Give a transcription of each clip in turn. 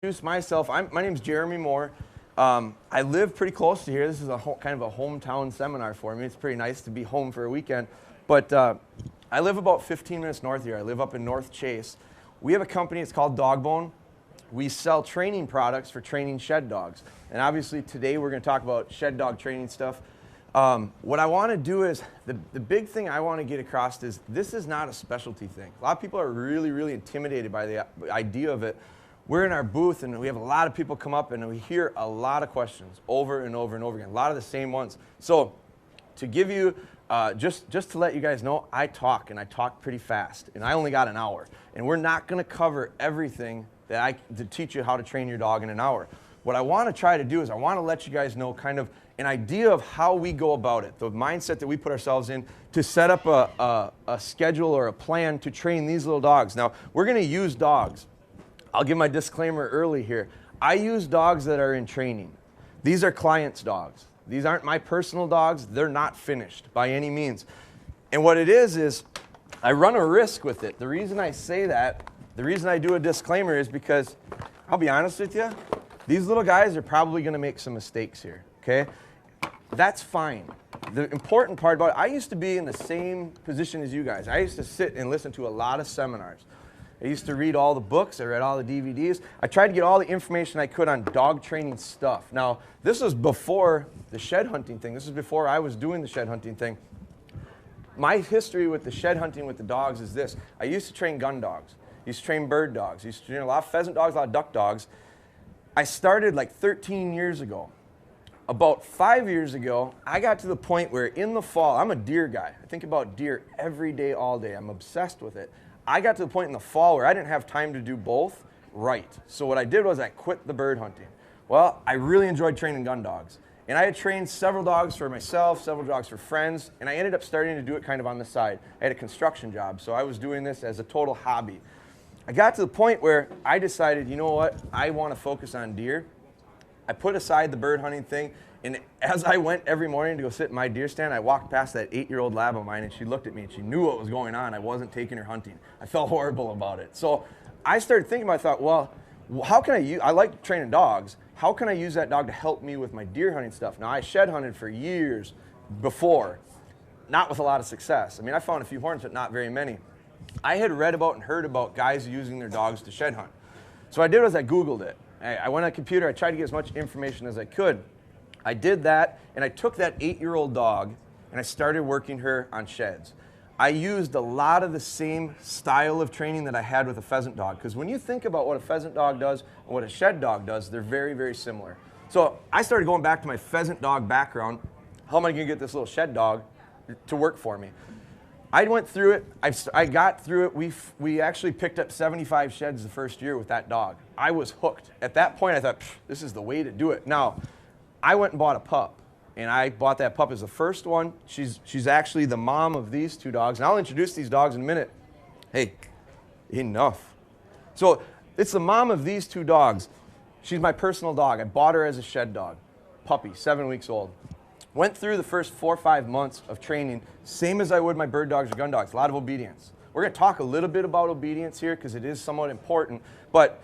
Introduce myself. My name's Jeremy Moore. I live pretty close to here. This is kind of a hometown seminar for me. It's pretty nice to be home for a weekend. But I live about 15 minutes north here. I live up in North Chase. We have a company, it's called DogBone. We sell training products for training shed dogs. And obviously today we're going to talk about shed dog training stuff. What I want to do is, the big thing I want to get across is this is not a specialty thing. A lot of people are really intimidated by the idea of it. We're in our booth and we have a lot of people come up and we hear a lot of questions over and over and over again, a lot of the same ones. So to give you, just to let you guys know, I talk pretty fast and I only got an hour. And we're not going to cover everything to teach you how to train your dog in an hour. What I want to try to do is I want to let you guys know kind of an idea of how we go about it, the mindset that we put ourselves in to set up a schedule or a plan to train these little dogs. Now, we're going to use dogs. I'll give my disclaimer early here. I use dogs that are in training. These are clients' dogs. These aren't my personal dogs. They're not finished by any means. And what it is I run a risk with it. The reason I say that, the reason I do a disclaimer is because, I'll be honest with you, these little guys are probably going to make some mistakes here, okay? That's fine. The important part about it, I used to be in the same position as you guys. I used to sit and listen to a lot of seminars. I used to read all the books, I read all the DVDs. I tried to get all the information I could on dog training stuff. Now, this was before the shed hunting thing. This is before I was doing the shed hunting thing. My history with the shed hunting with the dogs is this. I used to train gun dogs. I used to train bird dogs. I used to train a lot of pheasant dogs, a lot of duck dogs. I started like 13 years ago. About 5 years ago, I got to the point where in the fall, I'm a deer guy. I think about deer every day, all day. I'm obsessed with it. I got to the point in the fall where I didn't have time to do both right. So what I did was I quit the bird hunting. Well, I really enjoyed training gun dogs. And I had trained several dogs for myself, several dogs for friends, and I ended up starting to do it kind of on the side. I had a construction job, so I was doing this as a total hobby. I got to the point where I decided, you know what, I want to focus on deer. I put aside the bird hunting thing, and as I went every morning to go sit in my deer stand, I walked past that 8-year-old lab of mine, and she looked at me, and she knew what was going on. I wasn't taking her hunting. I felt horrible about it. So I started thinking about it. I thought, well, how can I like training dogs. How can I use that dog to help me with my deer hunting stuff? Now, I shed hunted for years before, not with a lot of success. I mean, I found a few horns, but not very many. I had read about and heard about guys using their dogs to shed hunt. So what I did was I Googled it. I went on a computer. I tried to get as much information as I could. I did that, and I took that 8-year-old dog, and I started working her on sheds. I used a lot of the same style of training that I had with a pheasant dog, because when you think about what a pheasant dog does and what a shed dog does, they're very similar. So I started going back to my pheasant dog background. How am I going to get this little shed dog to work for me? I went through it. I got through it. We actually picked up 75 sheds the first year with that dog. I was hooked. At that point, I thought, this is the way to do it. Now, I went and bought a pup, and I bought that pup as the first one. She's actually the mom of these two dogs, and I'll introduce these dogs in a minute. Hey, enough. So it's the mom of these two dogs. She's my personal dog. I bought her as a shed dog, puppy, 7 weeks old. Went through the first 4 or 5 months of training, same as I would my bird dogs or gun dogs, a lot of obedience. We're going to talk a little bit about obedience here because it is somewhat important, but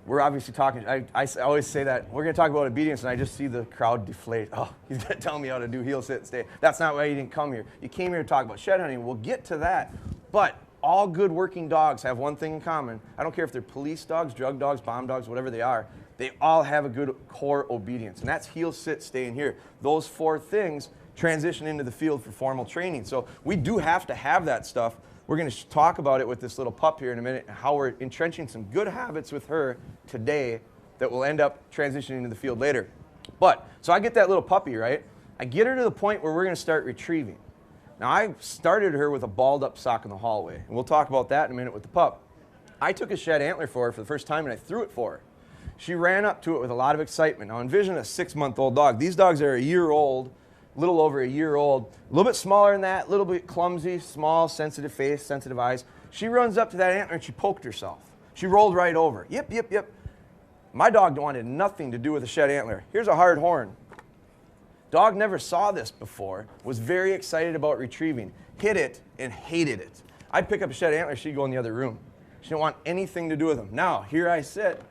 we're obviously talking, I always say that, we're going to talk about obedience, and I just see the crowd deflate. Oh, he's going to tell me how to do heel, sit, stay. That's not why you didn't come here. You came here to talk about shed hunting. We'll get to that, but all good working dogs have one thing in common. I don't care if they're police dogs, drug dogs, bomb dogs, whatever they are. They all have a good core obedience, and that's heel, sit, stay in here. Those 4 things transition into the field for formal training. So we do have to have that stuff. We're going to talk about it with this little pup here in a minute, and how we're entrenching some good habits with her today that will end up transitioning into the field later. But, so I get that little puppy, right? I get her to the point where we're going to start retrieving. Now, I started her with a balled up sock in the hallway, and we'll talk about that in a minute with the pup. I took a shed antler for her for the first time, and I threw it for her. She ran up to it with a lot of excitement. Now, envision a 6-month-old dog. These dogs are a year old, a little over a year old, a little bit smaller than that, a little bit clumsy, small, sensitive face, sensitive eyes. She runs up to that antler and she poked herself. She rolled right over. Yep. My dog wanted nothing to do with a shed antler. Here's a hard horn. Dog never saw this before, was very excited about retrieving, hit it and hated it. I'd pick up a shed antler, she'd go in the other room. She didn't want anything to do with them. Now, here I sit.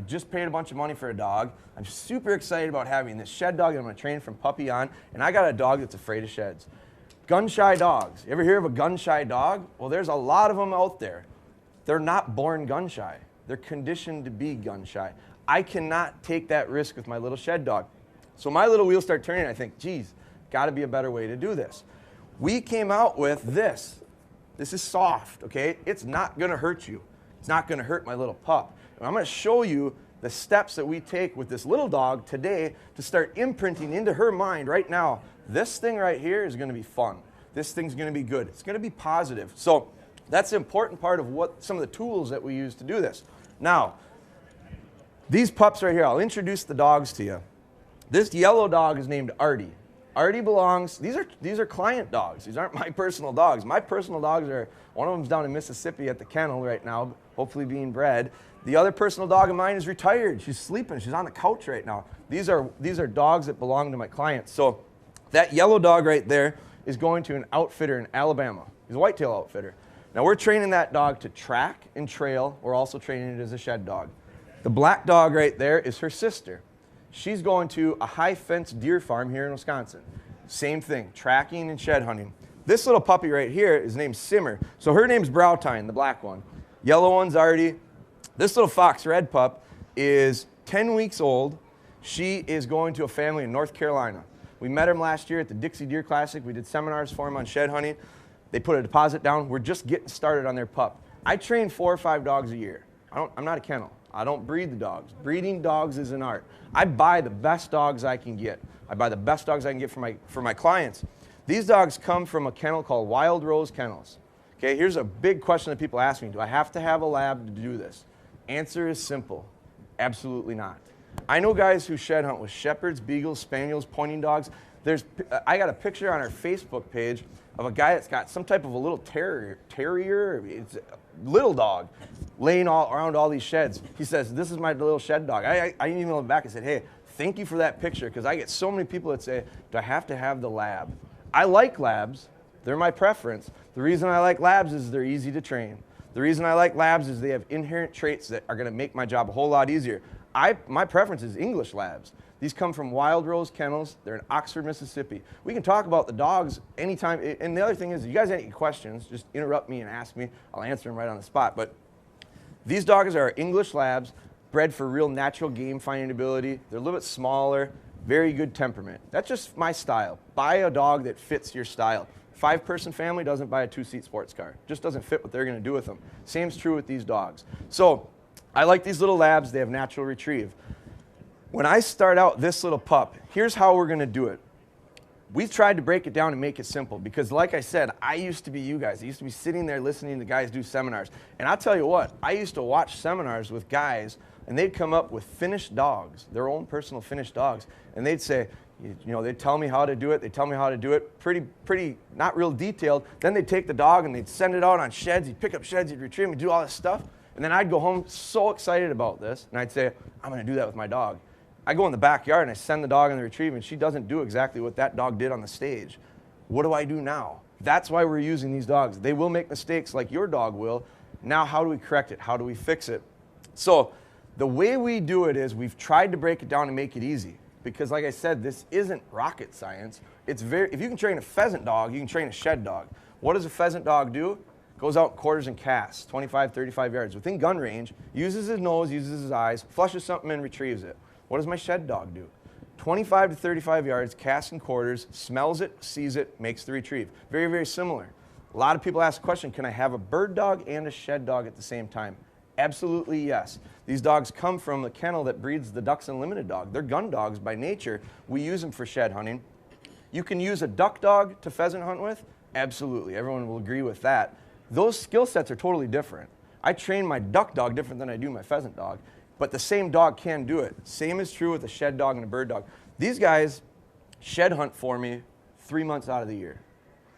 I just paid a bunch of money for a dog. I'm super excited about having this shed dog that I'm going to train from puppy on, and I got a dog that's afraid of sheds. Gun-shy dogs. You ever hear of a gun-shy dog? Well, there's a lot of them out there. They're not born gun-shy. They're conditioned to be gun-shy. I cannot take that risk with my little shed dog. So my little wheels start turning, and I think, geez, got to be a better way to do this. We came out with this. This is soft, okay? It's not going to hurt you. It's not going to hurt my little pup. And I'm going to show you the steps that we take with this little dog today to start imprinting into her mind right now. This thing right here is going to be fun. This thing's going to be good. It's going to be positive. So that's the important part of what some of the tools that we use to do this. Now, these pups right here, I'll introduce the dogs to you. This yellow dog is named Artie. Artie belongs, these are client dogs. These aren't my personal dogs. My personal dogs are, one of them's down in Mississippi at the kennel right now, hopefully being bred. The other personal dog of mine is retired. She's sleeping. She's on the couch right now. These are dogs that belong to my clients. So that yellow dog right there is going to an outfitter in Alabama. He's a whitetail outfitter. Now we're training that dog to track and trail. We're also training it as a shed dog. The black dog right there is her sister. She's going to a high fence deer farm here in Wisconsin. Same thing, tracking and shed hunting. This little puppy right here is named Simmer. So her name's Browtine, the black one. Yellow one's Artie. This little fox red pup is 10 weeks old. She is going to a family in North Carolina. We met him last year at the Dixie Deer Classic. We did seminars for him on shed hunting. They put a deposit down. We're just getting started on their pup. I train 4 or 5 dogs a year. I'm not a kennel. I don't breed the dogs. Breeding dogs is an art. I buy the best dogs I can get. I buy the best dogs I can get for my clients. These dogs come from a kennel called Wild Rose Kennels. Okay, here's a big question that people ask me. Do I have to have a lab to do this? Answer is simple. Absolutely not. I know guys who shed hunt with shepherds, beagles, spaniels, pointing dogs. I got a picture on our Facebook page of a guy that's got some type of a little terrier, it's a little dog, laying all around all these sheds. He says, this is my little shed dog. I emailed him back and said, hey, thank you for that picture, because I get so many people that say, do I have to have the lab? I like labs. They're my preference. The reason I like labs is they're easy to train. The reason I like labs is they have inherent traits that are going to make my job a whole lot easier. My preference is English labs. These come from Wild Rose Kennels. They're in Oxford, Mississippi. We can talk about the dogs anytime. And the other thing is, if you guys have any questions, just interrupt me and ask me. I'll answer them right on the spot. But these dogs are English labs, bred for real natural game finding ability. They're a little bit smaller, very good temperament. That's just my style. Buy a dog that fits your style. 5-person family doesn't buy a 2-seat sports car. Just doesn't fit what they're going to do with them. Same's true with these dogs. So I like these little labs. They have natural retrieve. When I start out this little pup, here's how we're going to do it. We've tried to break it down and make it simple because, like I said, I used to be you guys. I used to be sitting there listening to guys do seminars. And I'll tell you what, I used to watch seminars with guys, and they'd come up with finished dogs, their own personal finished dogs, and they'd say, you know, they'd tell me how to do it. They'd tell me how to do it, pretty, not real detailed. Then they'd take the dog and they'd send it out on sheds. He'd pick up sheds, he'd retrieve them, he'd do all this stuff. And then I'd go home so excited about this, and I'd say, I'm going to do that with my dog. I go in the backyard and I send the dog on the retrieve, and she doesn't do exactly what that dog did on the stage. What do I do now? That's why we're using these dogs. They will make mistakes like your dog will. Now, how do we correct it? How do we fix it? So the way we do it is we've tried to break it down and make it easy. Because like I said, this isn't rocket science. If you can train a pheasant dog, you can train a shed dog. What does a pheasant dog do? Goes out, quarters and casts, 25, 35 yards. Within gun range, uses his nose, uses his eyes, flushes something and retrieves it. What does my shed dog do? 25 to 35 yards, casts and quarters, smells it, sees it, makes the retrieve. Very, very similar. A lot of people ask the question, can I have a bird dog and a shed dog at the same time? Absolutely yes. These dogs come from the kennel that breeds the Ducks Unlimited dog. They're gun dogs by nature. We use them for shed hunting. You can use a duck dog to pheasant hunt with? Absolutely. Everyone will agree with that. Those skill sets are totally different. I train my duck dog different than I do my pheasant dog, but the same dog can do it. Same is true with a shed dog and a bird dog. These guys shed hunt for me 3 months out of the year.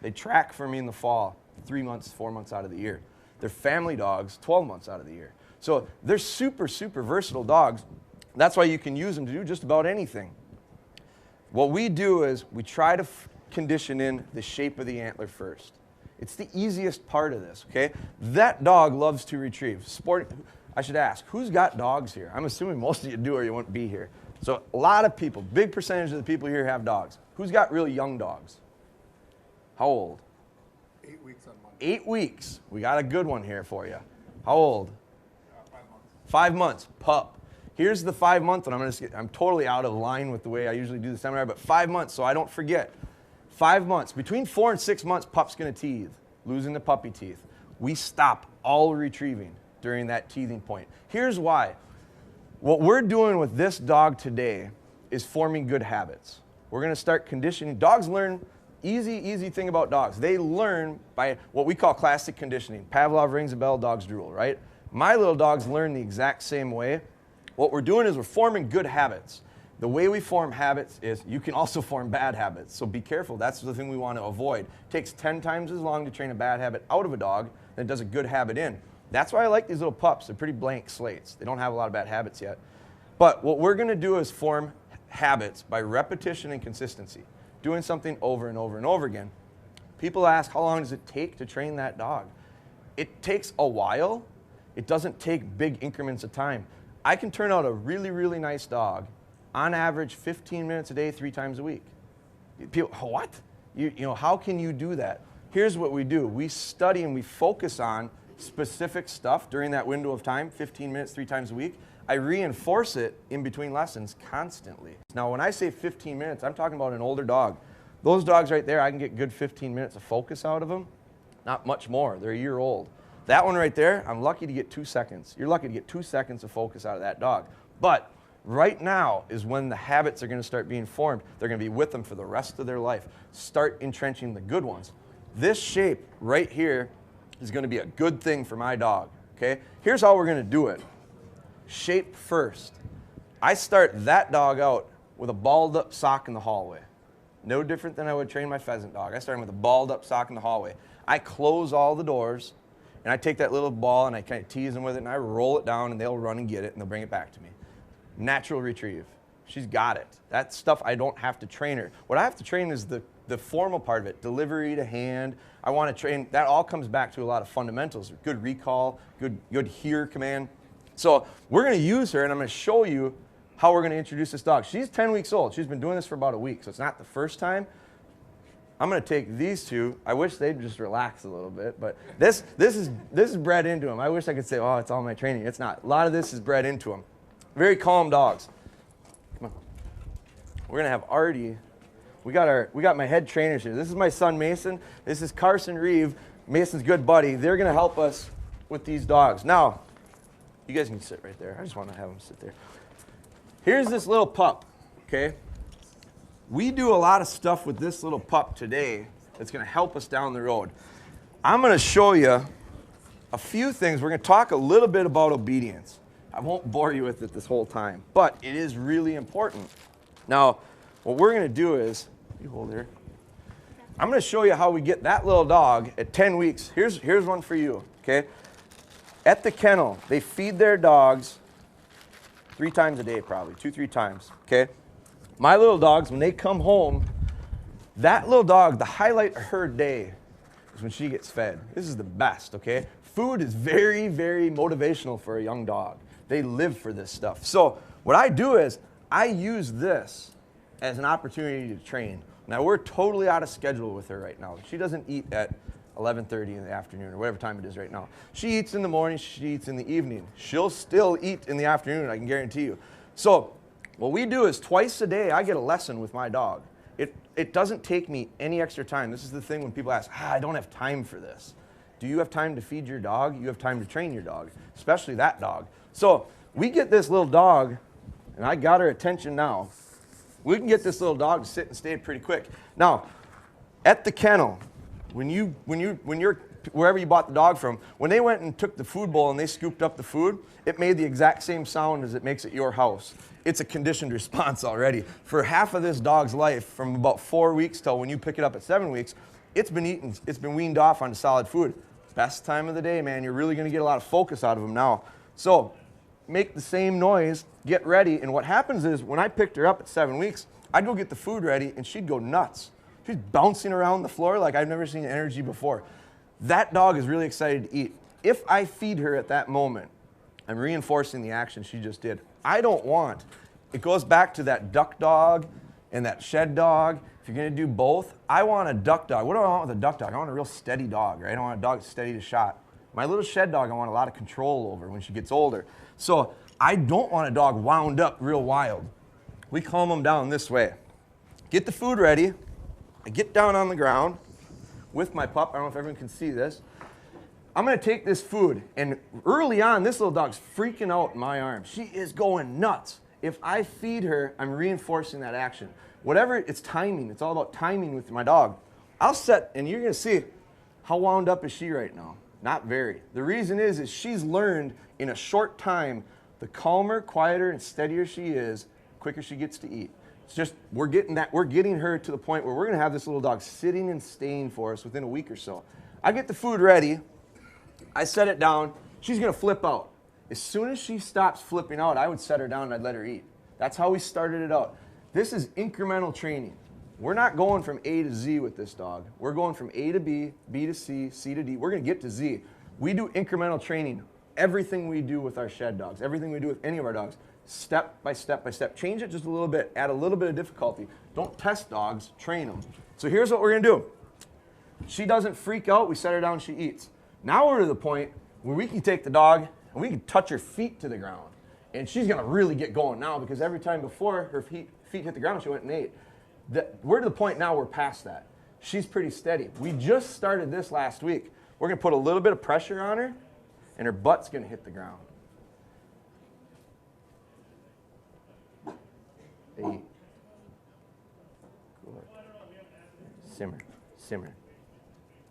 They track for me in the fall 3 months, 4 months out of the year. They're family dogs 12 months out of the year. So they're super, super versatile dogs. That's why you can use them to do just about anything. What we do is we try to condition in the shape of the antler first. It's the easiest part of this, okay? That dog loves to retrieve. I should ask, who's got dogs here? I'm assuming most of you do or you wouldn't be here. So a lot of people, big percentage of the people here have dogs. Who's got really young dogs? How old? 8 weeks on Monday. 8 weeks. We got a good one here for you. How old? 5 months. 5 months, pup. Here's the 5-month one. I'm totally out of line with the way I usually do the seminar, but 5 months, so I don't forget. 5 months, between 4 and 6 months, pup's gonna teeth, losing the puppy teeth. We stop all retrieving during that teething point. Here's why. What we're doing with this dog today is forming good habits. We're gonna start conditioning. Dogs learn, easy thing about dogs. They learn by what we call classic conditioning. Pavlov rings a bell, dogs drool, right? My little dogs learn the exact same way. What we're doing is we're forming good habits. The way we form habits is you can also form bad habits. So be careful, that's the thing we want to avoid. It takes 10 times as long to train a bad habit out of a dog than it does a good habit in. That's why I like these little pups. They're pretty blank slates. They don't have a lot of bad habits yet. But what we're gonna do is form habits by repetition and consistency, doing something over and over and over again. People ask, how long does it take to train that dog? It takes a while. It doesn't take big increments of time. I can turn out a really nice dog, on average 15 minutes a day, 3 times a week. People, what? You know, how can you do that? Here's what we do. We study and we focus on specific stuff during that window of time, 15 minutes, 3 times a week. I reinforce it in between lessons constantly. Now, when I say 15 minutes, I'm talking about an older dog. Those dogs right there, I can get good 15 minutes of focus out of them. Not much more. They're a year old. That one right there, I'm lucky to get 2 seconds. You're lucky to get 2 seconds of focus out of that dog. But right now is when the habits are going to start being formed. They're going to be with them for the rest of their life. Start entrenching the good ones. This shape right here is going to be a good thing for my dog, okay? Here's how we're going to do it. Shape first. I start that dog out with a balled up sock in the hallway. No different than I would train my pheasant dog. I start him with a balled up sock in the hallway. I close all the doors, and I take that little ball and I kind of tease them with it, and I roll it down, and they'll run and get it, and they'll bring it back to me. Natural retrieve. She's got it. That stuff I don't have to train her. What I have to train is the formal part of it, delivery to hand. I want to train, that all comes back to a lot of fundamentals, good recall, good hear command. So we're going to use her, and I'm going to show you how we're going to introduce this dog. She's 10 weeks old. She's been doing this for about a week, so it's not the first time. I'm going to take these two. I wish they'd just relax a little bit, but this is bred into them. I wish I could say, oh, it's all my training. It's not. A lot of this is bred into them. Very calm dogs. Come on. We're going to have Artie. We got my head trainers here. This is my son Mason. This is Carson Reeve, Mason's good buddy. They're going to help us with these dogs. Now, you guys can sit right there. I just want to have them sit there. Here's this little pup, okay? We do a lot of stuff with this little pup today that's going to help us down the road. I'm going to show you a few things. We're going to talk a little bit about obedience. I won't bore you with it this whole time, but it is really important. Now, what we're going to do is, you hold here. I'm going to show you how we get that little dog at 10 weeks. Here's one for you, okay? At the kennel, they feed their dogs 3 times a day probably, 2-3 times, okay? My little dogs, when they come home, that little dog, the highlight of her day is when she gets fed. This is the best, okay? Food is very motivational for a young dog. They live for this stuff. So what I do is I use this as an opportunity to train. Now we're totally out of schedule with her right now. She doesn't eat at 11:30 in the afternoon or whatever time it is right now. She eats in the morning, she eats in the evening. She'll still eat in the afternoon, I can guarantee you. So what we do is twice a day I get a lesson with my dog. It doesn't take me any extra time. This is the thing when people ask, I don't have time for this. Do you have time to feed your dog? You have time to train your dog, especially that dog. So we get this little dog, and I got her attention now. We can get this little dog to sit and stay pretty quick. Now, at the kennel, when you're wherever you bought the dog from, when they went and took the food bowl and they scooped up the food, it made the exact same sound as it makes at your house. It's a conditioned response already. For half of this dog's life, from about 4 weeks till when you pick it up at 7 weeks, it's been eaten, it's been weaned off onto solid food. Best time of the day, man. You're really gonna get a lot of focus out of them now. So make the same noise, get ready, and what happens is when I picked her up at 7 weeks, I'd go get the food ready and she'd go nuts. She's bouncing around the floor like I've never seen energy before. That dog is really excited to eat. If I feed her at that moment, I'm reinforcing the action she just did. I don't want, it goes back to that duck dog and that shed dog. If you're gonna do both, I want a duck dog. What do I want with a duck dog? I want a real steady dog, right? I want a dog that's steady to shot. My little shed dog, I want a lot of control over when she gets older. So I don't want a dog wound up real wild. We calm them down this way. Get the food ready. I get down on the ground with my pup. I don't know if everyone can see this. I'm gonna take this food, and early on, this little dog's freaking out in my arms. She is going nuts. If I feed her, I'm reinforcing that action. Whatever, it's timing. It's all about timing with my dog. I'll set, and you're gonna see, how wound up is she right now? Not very. The reason is she's learned in a short time, the calmer, quieter, and steadier she is, quicker she gets to eat. It's just, we're getting her to the point where we're gonna have this little dog sitting and staying for us within a week or so. I get the food ready, I set it down, she's gonna flip out. As soon as she stops flipping out, I would set her down and I'd let her eat. That's how we started it out. This is incremental training. We're not going from A to Z with this dog. We're going from A to B, B to C, C to D. We're gonna get to Z. We do incremental training. Everything we do with our shed dogs, everything we do with any of our dogs, step by step by step. Change it just a little bit, add a little bit of difficulty. Don't test dogs, train them. So here's what we're gonna do. She doesn't freak out, we set her down, she eats. Now we're to the point where we can take the dog and we can touch her feet to the ground. And she's gonna really get going now because every time before her feet hit the ground, she went and ate. We're to the point now we're past that. She's pretty steady. We just started this last week. We're gonna put a little bit of pressure on her and her butt's gonna hit the ground. They eat. Good. Simmer, simmer.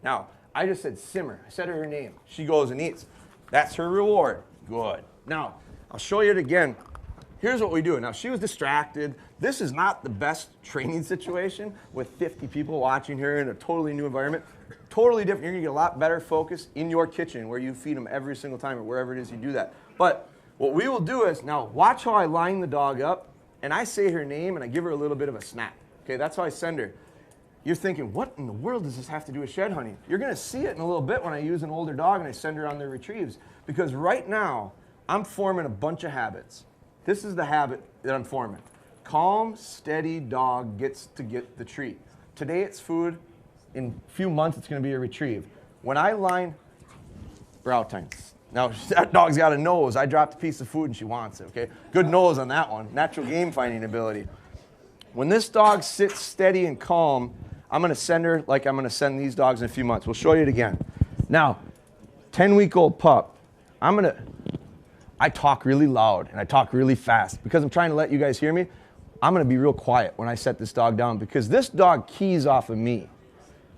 Now, I just said simmer. I said her name. She goes and eats. That's her reward. Good. Now, I'll show you it again. Here's what we do. Now, she was distracted. This is not the best training situation with 50 people watching her in a totally new environment. Totally different. You're gonna get a lot better focus in your kitchen where you feed them every single time or wherever it is you do that. But what we will do is, now watch how I line the dog up and I say her name and I give her a little bit of a snap. Okay, that's how I send her. You're thinking, what in the world does this have to do with shed hunting? You're gonna see it in a little bit when I use an older dog and I send her on their retrieves. Because right now, I'm forming a bunch of habits. This is the habit that I'm forming. Calm, steady dog gets to get the treat. Today it's food. In a few months, it's gonna be a retrieve. When I line, brow time. Now, that dog's got a nose. I dropped a piece of food and she wants it, okay? Good nose on that one. Natural game finding ability. When this dog sits steady and calm, I'm gonna send her like I'm gonna send these dogs in a few months. We'll show you it again. Now, 10-week-old pup, I talk really loud and I talk really fast because I'm trying to let you guys hear me. I'm gonna be real quiet when I set this dog down because this dog keys off of me.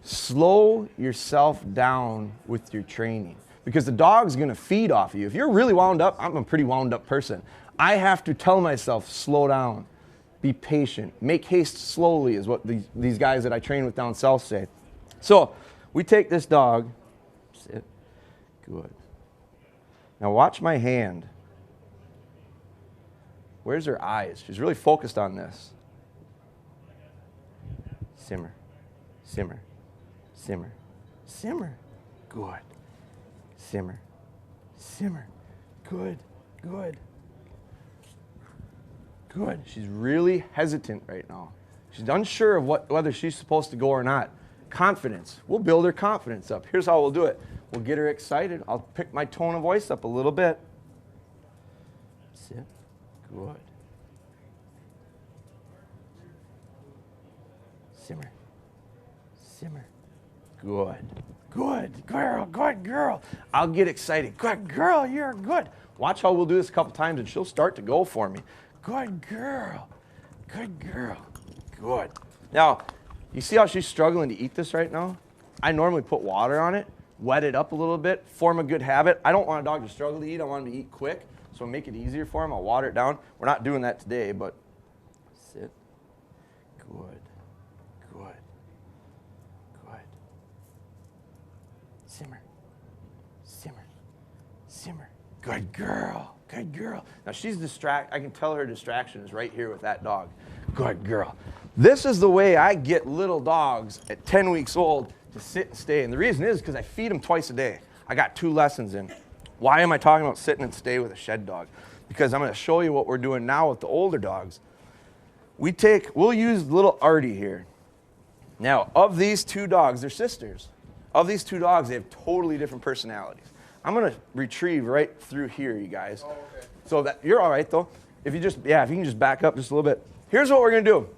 Slow yourself down with your training because the dog's gonna feed off of you. If you're really wound up, I'm a pretty wound up person. I have to tell myself, slow down, be patient, make haste slowly is what these guys that I train with down south say. So we take this dog, sit, good. Now watch my hand. Where's her eyes? She's really focused on this. Simmer, simmer, simmer, simmer, good. Simmer, simmer, good, good, good. She's really hesitant right now. She's unsure of whether she's supposed to go or not. Confidence. We'll build her confidence up. Here's how we'll do it. We'll get her excited. I'll pick my tone of voice up a little bit. Sit. Good. Simmer. Simmer. Good. Good girl. Good girl. I'll get excited. Good girl. You're good. Watch how we'll do this a couple times and she'll start to go for me. Good girl. Good girl. Good. Now, you see how she's struggling to eat this right now? I normally put water on it, wet it up a little bit, form a good habit. I don't want a dog to struggle to eat. I want him to eat quick. So make it easier for him. I'll water it down. We're not doing that today, but sit. Good. Good. Good. Simmer. Simmer. Simmer. Good girl. Good girl. Now she's distracted. I can tell her distraction is right here with that dog. Good girl. This is the way I get little dogs at 10 weeks old to sit and stay. And the reason is because I feed them twice a day. I got 2 lessons in. Why am I talking about sitting and stay with a shed dog? Because I'm going to show you what we're doing now with the older dogs. We'll use little Artie here. Now, of these two dogs, they're sisters. Of these two dogs, they have totally different personalities. I'm going to retrieve right through here, you guys. Oh, okay. So that you're all right, though. If you can just back up just a little bit. Here's what we're going to do.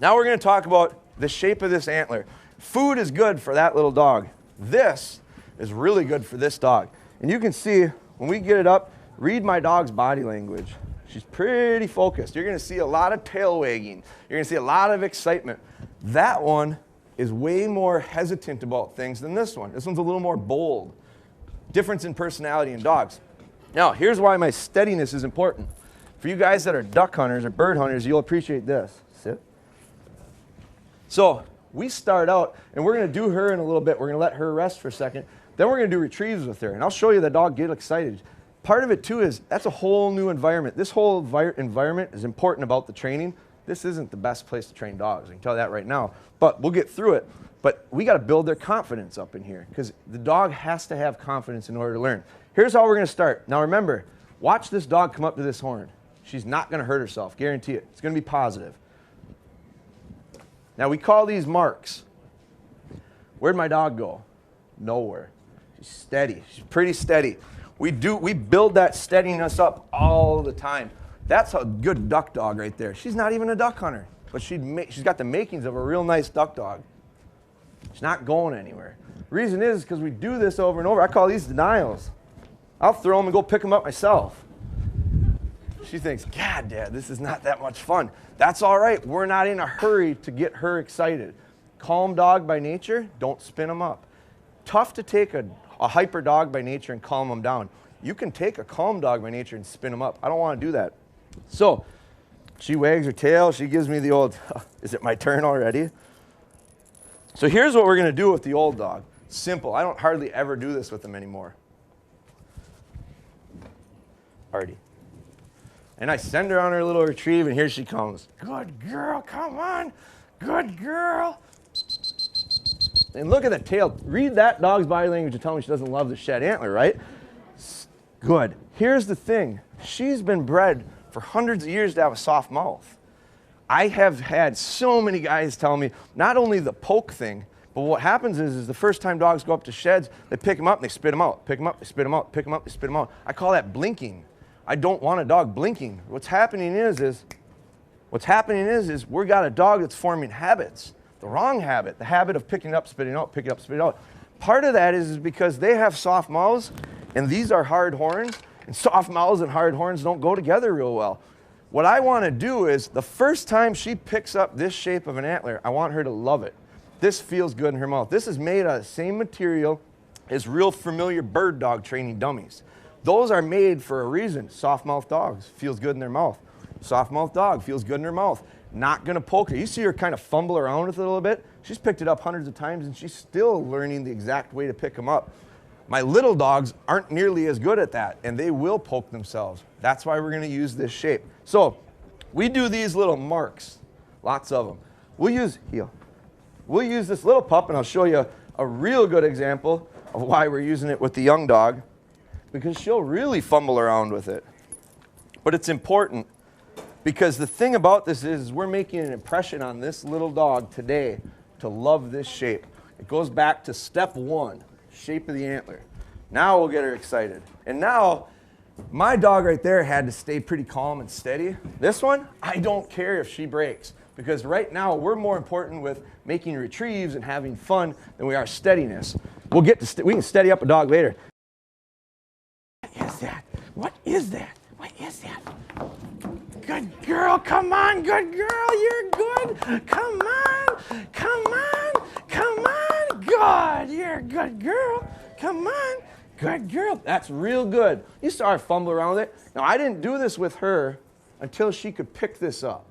Now we're going to talk about the shape of this antler. Food is good for that little dog. This is really good for this dog. And you can see, when we get it up, read my dog's body language. She's pretty focused. You're going to see a lot of tail wagging. You're going to see a lot of excitement. That one is way more hesitant about things than this one. This one's a little more bold. Difference in personality in dogs. Now, here's why my steadiness is important. For you guys that are duck hunters or bird hunters, you'll appreciate this. Sit. So we start out, and we're going to do her in a little bit. We're going to let her rest for a second. Then we're going to do retrieves with her, and I'll show you the dog get excited. Part of it, too, is that's a whole new environment. This whole environment is important about the training. This isn't the best place to train dogs. I can tell you that right now. But we'll get through it. But we got to build their confidence up in here because the dog has to have confidence in order to learn. Here's how we're going to start. Now, remember, watch this dog come up to this horn. She's not going to hurt herself. Guarantee it. It's going to be positive. Now, we call these marks. Where'd my dog go? Nowhere. She's steady. She's pretty steady. We build that steadiness up all the time. That's a good duck dog right there. She's not even a duck hunter, but she's got the makings of a real nice duck dog. She's not going anywhere. The reason is because we do this over and over. I call these denials. I'll throw them and go pick them up myself. She thinks, God, Dad, this is not that much fun. That's all right. We're not in a hurry to get her excited. Calm dog by nature, don't spin them up. Tough to take a hyper dog by nature and calm them down. You can take a calm dog by nature and spin them up. I don't want to do that. So she wags her tail. She gives me the old, is it my turn already? So here's what we're going to do with the old dog. Simple. I don't hardly ever do this with them anymore. Artie. And I send her on her little retrieve, and here she comes. Good girl, come on. Good girl. And look at the tail. Read that dog's body language to tell me she doesn't love the shed antler, right? Good. Here's the thing. She's been bred for hundreds of years to have a soft mouth. I have had so many guys tell me not only the poke thing, but what happens is the first time dogs go up to sheds, they pick them up and they spit them out. Pick them up, they spit them out. Pick them up, they spit them out. I call that blinking. I don't want a dog blinking. What's happening is we got a dog that's forming habits. The wrong habit, the habit of picking up, spitting out, picking up, spitting out. Part of that is because they have soft mouths, and these are hard horns, and soft mouths and hard horns don't go together real well. What I want to do is the first time she picks up this shape of an antler, I want her to love it. This feels good in her mouth. This is made out of the same material as real familiar bird dog training dummies. Those are made for a reason. Soft-mouthed dogs, feels good in their mouth. Soft-mouthed dog, feels good in her mouth. Not going to poke her. You see her kind of fumble around with it a little bit. She's picked it up hundreds of times, and she's still learning the exact way to pick them up. My little dogs aren't nearly as good at that, and they will poke themselves. That's why we're going to use this shape. So we do these little marks, lots of them. We'll use this little pup, and I'll show you a real good example of why we're using it with the young dog, because she'll really fumble around with it. But it's important because the thing about this is we're making an impression on this little dog today to love this shape. It goes back to step one, shape of the antler. Now we'll get her excited. And now my dog right there had to stay pretty calm and steady. This one, I don't care if she breaks, because right now we're more important with making retrieves and having fun than we are steadiness. We can steady up a dog later. What is that? What is that? What is that? Good girl, come on, good girl, you're good. Come on, come on, come on. Good, you're a good girl. Come on, good girl. That's real good. You saw her fumble around with it. Now, I didn't do this with her until she could pick this up.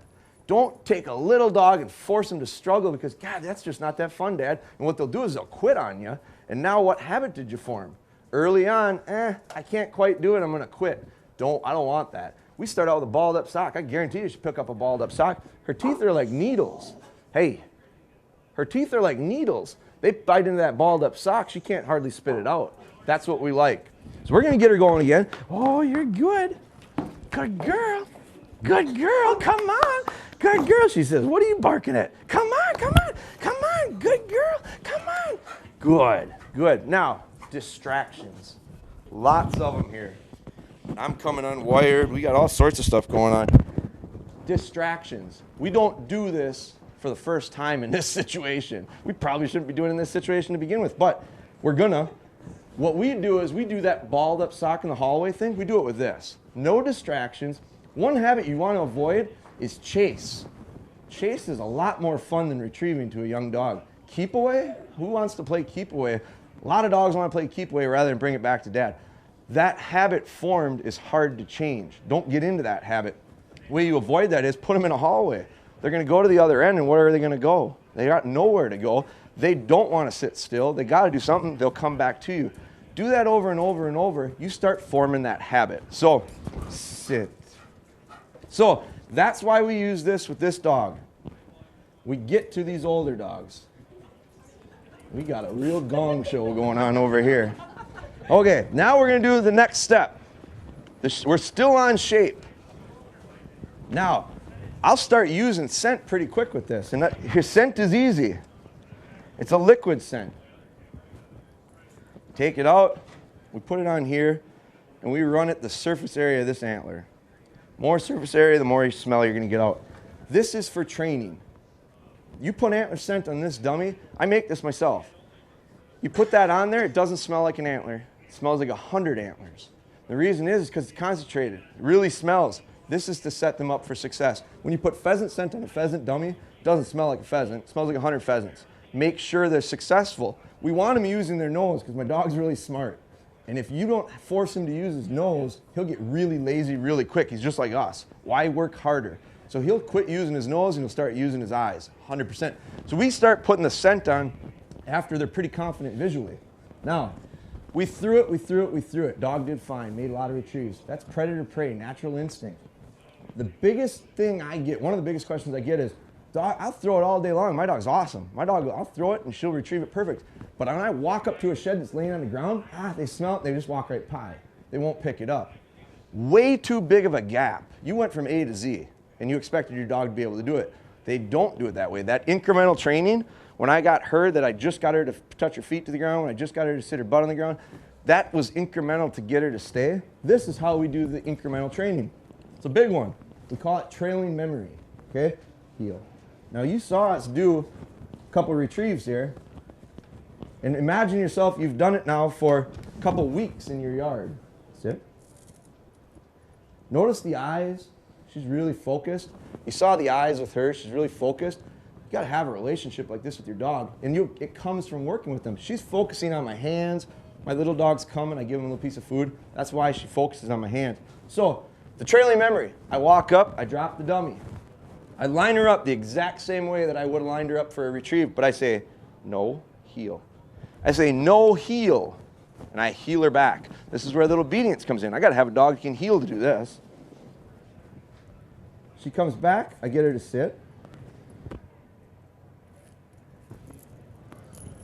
Don't take a little dog and force him to struggle because, God, that's just not that fun, Dad. And what they'll do is they'll quit on you. And now what habit did you form? Early on, I can't quite do it, I'm going to quit. I don't want that. We start out with a balled up sock. I guarantee you she'll pick up a balled up sock. Her teeth are like needles. Hey, her teeth are like needles. They bite into that balled up sock. She can't hardly spit it out. That's what we like. So we're going to get her going again. Oh, you're good. Good girl. Good girl. Come on. Good girl. She says, what are you barking at? Come on, come on, come on. Good girl. Come on. Good, good. Now, distractions. Lots of them here. I'm coming unwired. We got all sorts of stuff going on. Distractions. We don't do this for the first time in this situation. We probably shouldn't be doing it in this situation to begin with, but we're gonna. What we do is we do that balled up sock in the hallway thing. We do it with this. No distractions. One habit you want to avoid is chase. Chase is a lot more fun than retrieving to a young dog. Keep away? Who wants to play keep away? A lot of dogs want to play keep away rather than bring it back to dad. That habit formed is hard to change. Don't get into that habit. The way you avoid that is put them in a hallway. They're going to go to the other end, and where are they going to go? They got nowhere to go. They don't want to sit still. They got to do something. They'll come back to you. Do that over and over and over. You start forming that habit. So, sit. So, that's why we use this with this dog. We get to these older dogs. We got a real gong show going on over here. Okay, now we're going to do the next step. We're still on shape. Now, I'll start using scent pretty quick with this. And your scent is easy. It's a liquid scent. Take it out, we put it on here, and we run it the surface area of this antler. More surface area, the more smell you're going to get out. This is for training. You put antler scent on this dummy. I make this myself. You put that on there, it doesn't smell like an antler. It smells like 100 antlers. The reason is because it's concentrated. It really smells. This is to set them up for success. When you put pheasant scent on a pheasant dummy, it doesn't smell like a pheasant. It smells like 100 pheasants. Make sure they're successful. We want him using their nose because my dog's really smart. And if you don't force him to use his nose, he'll get really lazy really quick. He's just like us. Why work harder? So he'll quit using his nose and he'll start using his eyes, 100%. So we start putting the scent on after they're pretty confident visually. Now, we threw it. Dog did fine, made a lot of retrieves. That's predator-prey, natural instinct. The biggest thing I get, one of the biggest questions I get is, dog, I'll throw it all day long. My dog's awesome. My dog, I'll throw it and she'll retrieve it perfect. But when I walk up to a shed that's laying on the ground, they smell it, they just walk right by. They won't pick it up. Way too big of a gap. You went from A to Z and you expected your dog to be able to do it. They don't do it that way. That incremental training, when I got her that I just got her to touch her feet to the ground, when I just got her to sit her butt on the ground, that was incremental to get her to stay. This is how we do the incremental training. It's a big one. We call it trailing memory, okay? Heel. Now you saw us do a couple retrieves here. And imagine yourself, you've done it now for a couple weeks in your yard. Sit. Notice the eyes. She's really focused. You saw the eyes with her. She's really focused. You got to have a relationship like this with your dog. And it comes from working with them. She's focusing on my hands. My little dogs come and I give them a little piece of food. That's why she focuses on my hands. So the trailing memory. I walk up. I drop the dummy. I line her up the exact same way that I would have lined her up for a retrieve. But I say, no, heel. I say, no, heel. And I heel her back. This is where the obedience comes in. I got to have a dog who can heel to do this. She comes back. I get her to sit.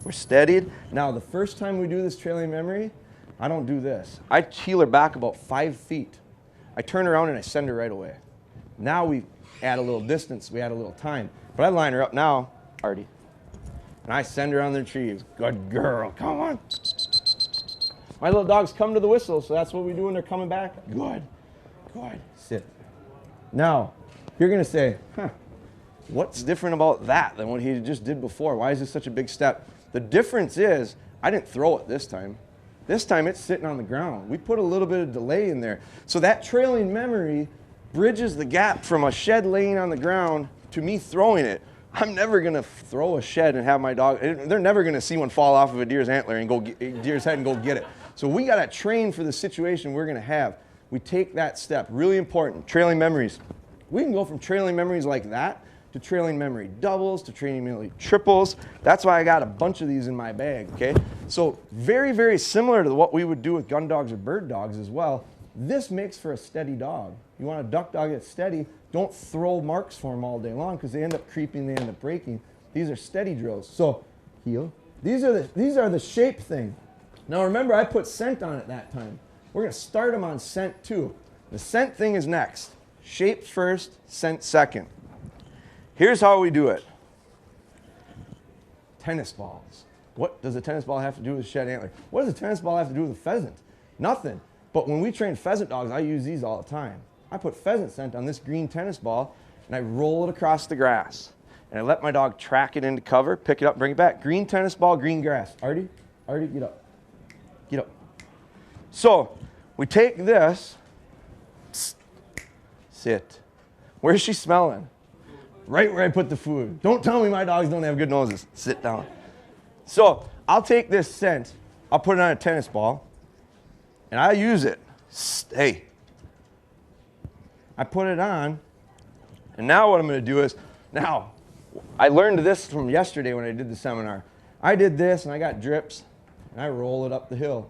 We're steadied. Now, the first time we do this trailing memory, I don't do this. I heel her back about 5 feet. I turn around and I send her right away. Now we add a little distance. We add a little time. But I line her up now, Artie. And I send her on the retrieves. Good girl. Come on. My little dogs come to the whistle, so that's what we do when they're coming back. Good. Good. Sit. Now, you're going to say, what's different about that than what he just did before? Why is this such a big step? The difference is, I didn't throw it this time. This time it's sitting on the ground. We put a little bit of delay in there. So that trailing memory bridges the gap from a shed laying on the ground to me throwing it. I'm never going to throw a shed and have my dog, they're never going to see one fall off of a deer's antler and deer's head and go get it. So we got to train for the situation we're going to have. We take that step. Really important. Trailing memories. We can go from trailing memories like that to trailing memory doubles, to trailing memory triples. That's why I got a bunch of these in my bag, okay? So very, very similar to what we would do with gun dogs or bird dogs as well. This makes for a steady dog. You want a duck dog that's steady, don't throw marks for them all day long because they end up creeping, they end up breaking. These are steady drills. So heel. These are the shape thing. Now remember, I put scent on it that time. We're going to start them on scent too. The scent thing is next. Shape first, scent second. Here's how we do it. Tennis balls. What does a tennis ball have to do with shed antler? What does a tennis ball have to do with a pheasant? Nothing. But when we train pheasant dogs, I use these all the time. I put pheasant scent on this green tennis ball, and I roll it across the grass. And I let my dog track it into cover, pick it up, bring it back. Green tennis ball, green grass. Artie, get up. Get up. So we take this, sit. Where's she smelling? Right where I put the food. Don't tell me my dogs don't have good noses. Sit down. So I'll take this scent, I'll put it on a tennis ball, and I use it. Hey. I put it on, and now what I'm going to do is, now, I learned this from yesterday when I did the seminar. I did this, and I got drips, and I roll it up the hill.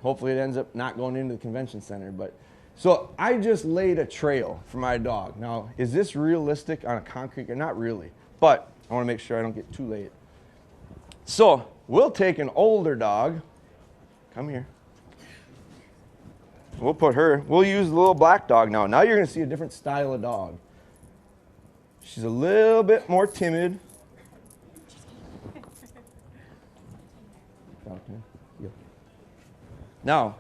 Hopefully it ends up not going into the convention center. But so I just laid a trail for my dog. Now, is this realistic on a concrete? Not really, but I want to make sure I don't get too late. So we'll take an older dog. Come here. We'll put her, we'll use the little black dog now. Now you're going to see a different style of dog. She's a little bit more timid. Now,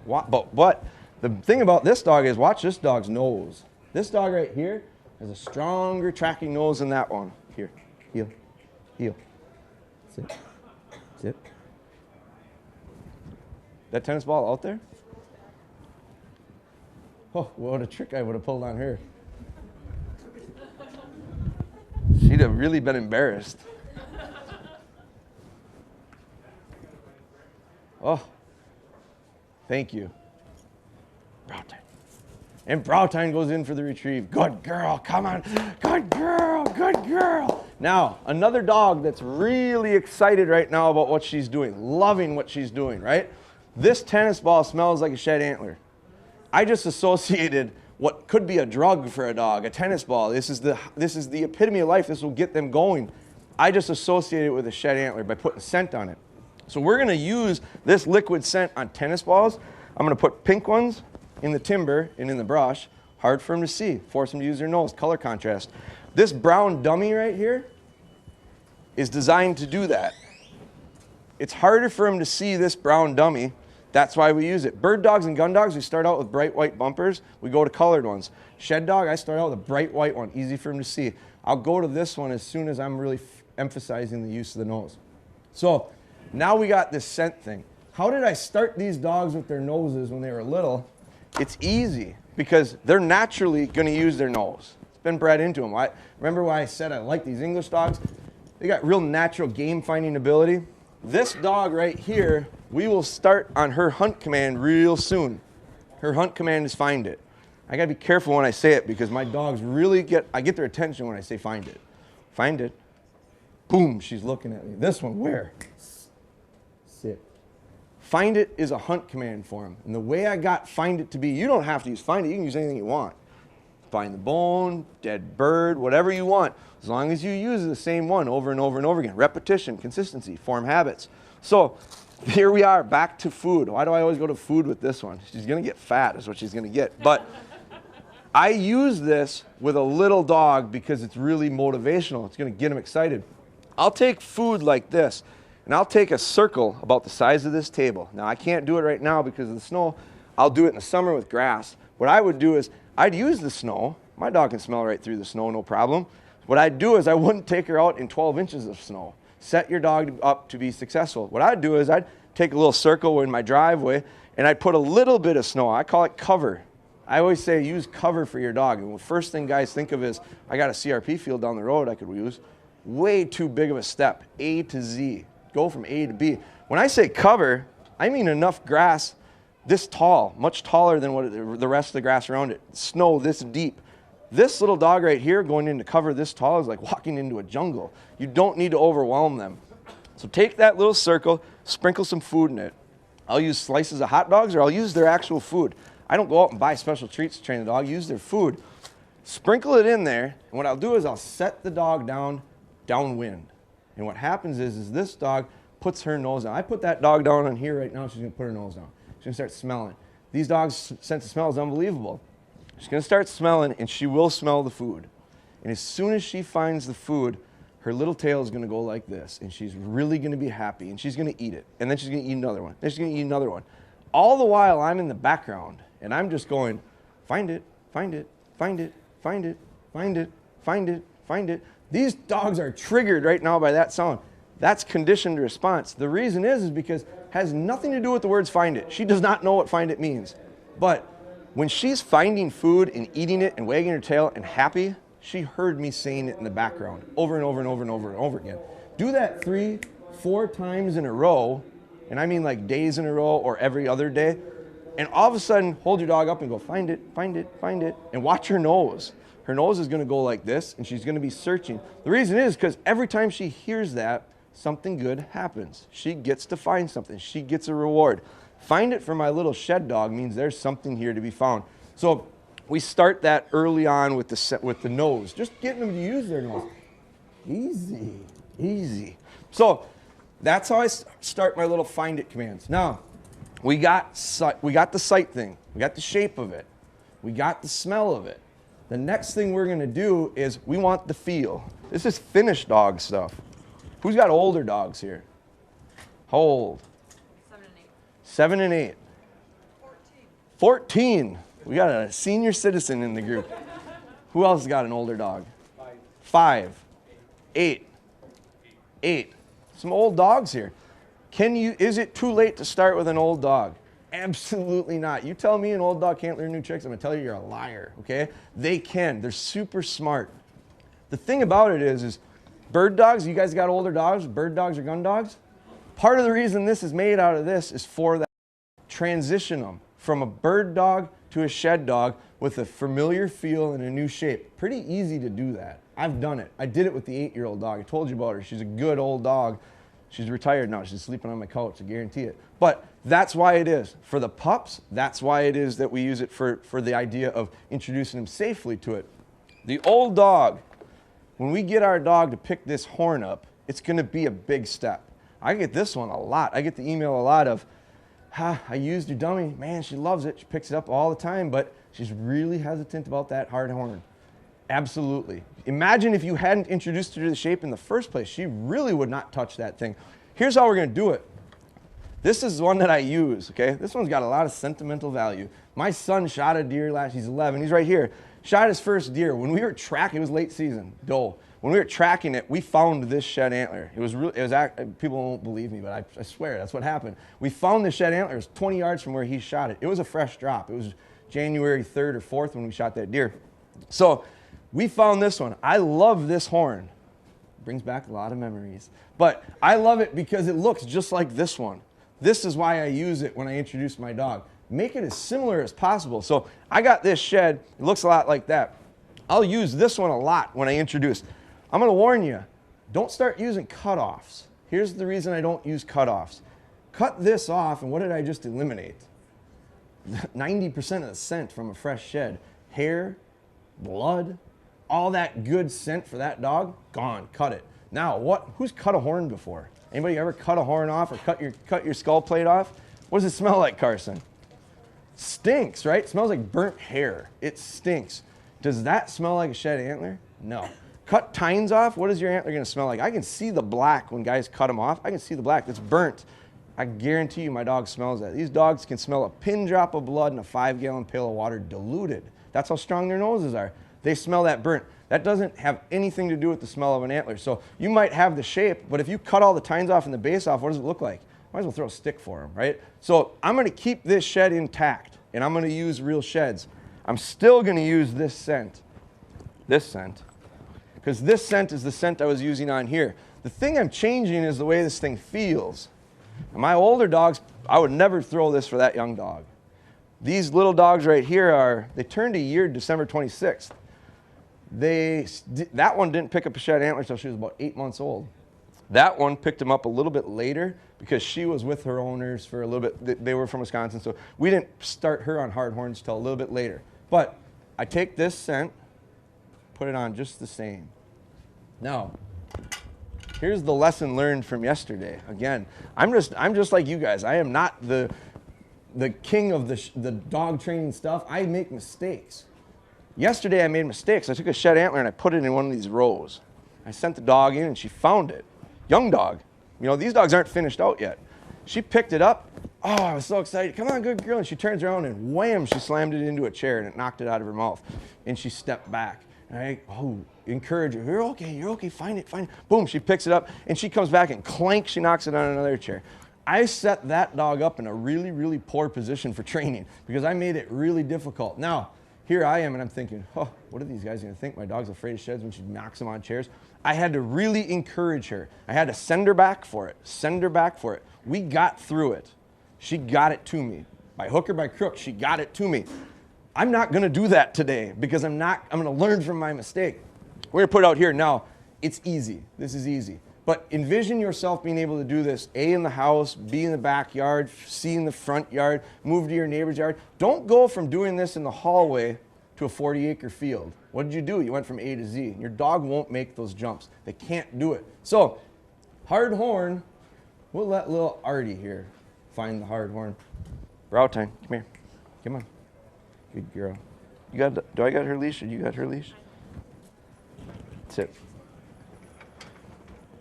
but the thing about this dog is, watch this dog's nose. This dog right here has a stronger tracking nose than that one. Here, heel, heel. Sit, sit. That tennis ball out there? Oh, what a trick I would have pulled on her. She'd have really been embarrassed. Oh, thank you. Browtine. And Browtine goes in for the retrieve. Good girl, come on. Good girl, good girl. Now, another dog that's really excited right now about what she's doing, loving what she's doing, right? This tennis ball smells like a shed antler. I just associated what could be a drug for a dog, a tennis ball. This is the epitome of life. This will get them going. I just associated it with a shed antler by putting scent on it. So we're going to use this liquid scent on tennis balls. I'm going to put pink ones in the timber and in the brush. Hard for them to see. Force them to use their nose. Color contrast. This brown dummy right here is designed to do that. It's harder for them to see this brown dummy. That's why we use it. Bird dogs and gun dogs, we start out with bright white bumpers. We go to colored ones. Shed dog, I start out with a bright white one, easy for him to see. I'll go to this one as soon as I'm really emphasizing the use of the nose. So now we got this scent thing. How did I start these dogs with their noses when they were little? It's easy because they're naturally going to use their nose. It's been bred into them. Remember why I said I like these English dogs? They got real natural game finding ability. This dog right here, we will start on her hunt command real soon. Her hunt command is find it. I gotta be careful when I say it because my dogs really I get their attention when I say find it. Find it. Boom, she's looking at me. This one, where? Sit. Find it is a hunt command for him. And the way I got find it to be, you don't have to use find it, you can use anything you want. Find the bone, dead bird, whatever you want, as long as you use the same one over and over and over again. Repetition, consistency, form habits. So here we are, back to food. Why do I always go to food with this one? She's going to get fat is what she's going to get. But I use this with a little dog because it's really motivational. It's going to get him excited. I'll take food like this, and I'll take a circle about the size of this table. Now, I can't do it right now because of the snow. I'll do it in the summer with grass. What I would do is I'd use the snow. My dog can smell right through the snow, no problem. What I'd do is I wouldn't take her out in 12 inches of snow. Set your dog up to be successful. What I'd do is I'd take a little circle in my driveway and I'd put a little bit of snow. I call it cover. I always say use cover for your dog. And the first thing guys think of is, I got a CRP field down the road I could use. Way too big of a step, A to Z. Go from A to B. When I say cover, I mean enough grass this tall, much taller than what the rest of the grass around it. Snow this deep. This little dog right here going into cover this tall is like walking into a jungle. You don't need to overwhelm them. So take that little circle, sprinkle some food in it. I'll use slices of hot dogs or I'll use their actual food. I don't go out and buy special treats to train the dog. Use their food. Sprinkle it in there, and what I'll do is I'll set the dog down downwind. And what happens is this dog puts her nose down. I put that dog down on here right now. She's going to put her nose down. She's going to start smelling. These dogs' sense of smell is unbelievable. She's going to start smelling, and she will smell the food. And as soon as she finds the food, her little tail is going to go like this, and she's really going to be happy, and she's going to eat it. And then she's going to eat another one. Then she's going to eat another one. All the while, I'm in the background, and I'm just going, find it, find it, find it, find it, find it, find it, find it. These dogs are triggered right now by that sound. That's conditioned response. The reason is because it has nothing to do with the words find it. She does not know what find it means. But when she's finding food and eating it and wagging her tail and happy, she heard me saying it in the background over and over and over and over and over again. Do that 3-4 times in a row, and I mean like days in a row or every other day, and all of a sudden hold your dog up and go find it, find it, find it, and watch her nose. Her nose is going to go like this, and she's going to be searching. The reason is because every time she hears that, something good happens. She gets to find something. She gets a reward. Find it for my little shed dog means there's something here to be found. So we start that early on with the nose, just getting them to use their nose. Easy, easy. So that's how I start my little find it commands. Now, we got the sight thing. We got the shape of it. We got the smell of it. The next thing we're going to do is we want the feel. This is finished dog stuff. Who's got older dogs here? How old? 7 and 8. 7 and 8. 14. We got a senior citizen in the group. Who else has got an older dog? 5. 8. 8. Some old dogs here. Is it too late to start with an old dog? Absolutely not. You tell me an old dog can't learn new tricks, I'm going to tell you you're a liar, okay? They can. They're super smart. The thing about it is bird dogs, you guys got older dogs, bird dogs or gun dogs? Part of the reason this is made out of this is for that. Transition them from a bird dog to a shed dog with a familiar feel and a new shape. Pretty easy to do that. I've done it. I did it with the 8-year-old dog. I told you about her. She's a good old dog. She's retired now. She's sleeping on my couch, I guarantee it. But that's why it is. For the pups, that's why it is that we use it for the idea of introducing them safely to it. The old dog, when we get our dog to pick this horn up, it's going to be a big step. I get this one a lot. I get the email a lot of, I used your dummy. Man, she loves it. She picks it up all the time, but she's really hesitant about that hard horn. Absolutely. Imagine if you hadn't introduced her to the shape in the first place. She really would not touch that thing. Here's how we're going to do it. This is one that I use, okay? This one's got a lot of sentimental value. My son shot a deer he's 11, he's right here. Shot his first deer. When we were tracking, it was late season, doe. When we were tracking it, we found this shed antler. People won't believe me, but I swear, that's what happened. We found the shed antler. It was 20 yards from where he shot it. It was a fresh drop. It was January 3rd or 4th when we shot that deer. So we found this one. I love this horn. Brings back a lot of memories. But I love it because it looks just like this one. This is why I use it when I introduce my dog. Make it as similar as possible. So I got this shed. It looks a lot like that. I'll use this one a lot when I introduce. I'm going to warn you, don't start using cutoffs. Here's the reason I don't use cutoffs. Cut this off, and what did I just eliminate? 90% of the scent from a fresh shed. Hair, blood, all that good scent for that dog, gone. Cut it. Now, who's cut a horn before? Anybody ever cut a horn off or cut your skull plate off? What does it smell like, Carson? Stinks, right? It smells like burnt hair. It stinks. Does that smell like a shed antler? No. Cut tines off, what is your antler going to smell like? I can see the black when guys cut them off. I can see the black. It's burnt. I guarantee you my dog smells that. These dogs can smell a pin drop of blood in a 5-gallon pail of water diluted. That's how strong their noses are. They smell that burnt. That doesn't have anything to do with the smell of an antler. So you might have the shape, but if you cut all the tines off and the base off, what does it look like? Might as well throw a stick for them, right? So I'm going to keep this shed intact, and I'm going to use real sheds. I'm still going to use this scent, because this scent is the scent I was using on here. The thing I'm changing is the way this thing feels. And my older dogs, I would never throw this for that young dog. These little dogs right here they turned a year December 26th. That one didn't pick up a shed antler until she was about 8 months old. That one picked him up a little bit later because she was with her owners for a little bit. They were from Wisconsin, so we didn't start her on hard horns until a little bit later. But I take this scent, put it on just the same. Now, Here's the lesson learned from yesterday. Again, I'm just like you guys. I am not the king of the dog training stuff. I make mistakes. Yesterday I made mistakes. I took a shed antler and I put it in one of these rows. I sent the dog in and she found it. Young dog. You know, these dogs aren't finished out yet. She picked it up. Oh, I was so excited. Come on, good girl. And she turns around and wham, she slammed it into a chair and it knocked it out of her mouth. And she stepped back. And I encourage her. You're okay, find it. Boom, she picks it up and she comes back and clank, she knocks it on another chair. I set that dog up in a really, really poor position for training because I made it really difficult. Now, here I am and I'm thinking, oh, what are these guys gonna think? My dog's afraid of sheds when she knocks them on chairs. I had to really encourage her. I had to send her back for it. We got through it. She got it to me. By hook or by crook, she got it to me. I'm not gonna do that today because I'm gonna learn from my mistake. We're gonna put it out here now. It's easy, this is easy. But envision yourself being able to do this, A, in the house, B, in the backyard, C, in the front yard, move to your neighbor's yard. Don't go from doing this in the hallway to a 40-acre field. What did you do? You went from A to Z. Your dog won't make those jumps. They can't do it. So, hard horn, we'll let little Artie here find the hard horn. Route time, come here. Come on. Good girl. Do I got her leash or you got her leash? Sit.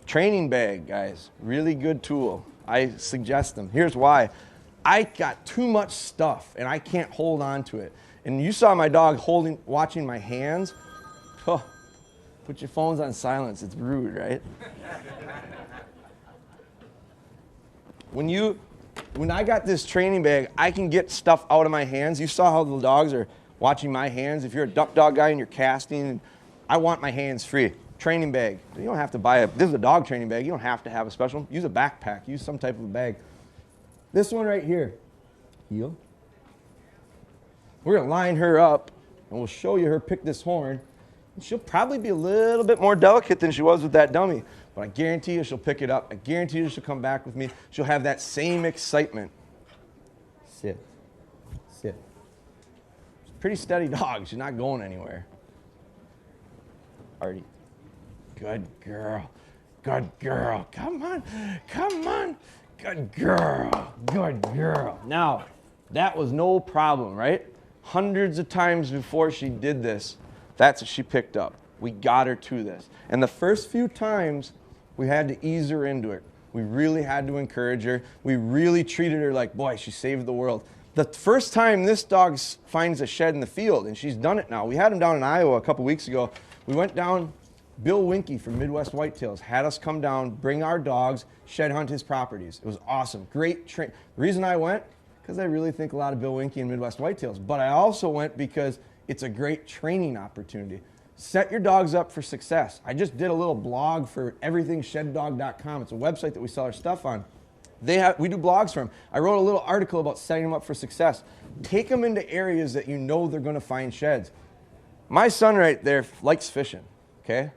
Training bag, guys, really good tool. I suggest them. Here's why. I got too much stuff and I can't hold on to it. And you saw my dog watching my hands. Oh, put your phones on silence, it's rude, right? When I got this training bag, I can get stuff out of my hands. You saw how the dogs are watching my hands. If you're a duck dog guy and you're casting, I want my hands free. Training bag. You don't have to buy this is a dog training bag. You don't have to have a special. Use a backpack. Use some type of a bag. This one right here. Heel. We're going to line her up and we'll show you her pick this horn. And she'll probably be a little bit more delicate than she was with that dummy. But I guarantee you she'll pick it up. I guarantee you she'll come back with me. She'll have that same excitement. Sit. Sit. She's a pretty steady dog. She's not going anywhere. Artie. Good girl. Good girl. Come on. Come on. Good girl. Good girl. Now, that was no problem, right? Hundreds of times before she did this, that's what she picked up. We got her to this. And the first few times, we had to ease her into it. We really had to encourage her. We really treated her like, boy, she saved the world. The first time this dog finds a shed in the field, and she's done it now. We had him down in Iowa a couple weeks ago. We went down. Bill Winke from Midwest Whitetails had us come down, bring our dogs, shed hunt his properties. It was awesome. Great train. The reason I went, because I really think a lot of Bill Winke and Midwest Whitetails. But I also went because it's a great training opportunity. Set your dogs up for success. I just did a little blog for everythingShedDog.com. It's a website that we sell our stuff on. We do blogs for them. I wrote a little article about setting them up for success. Take them into areas that you know they're going to find sheds. My son right there likes fishing, okay?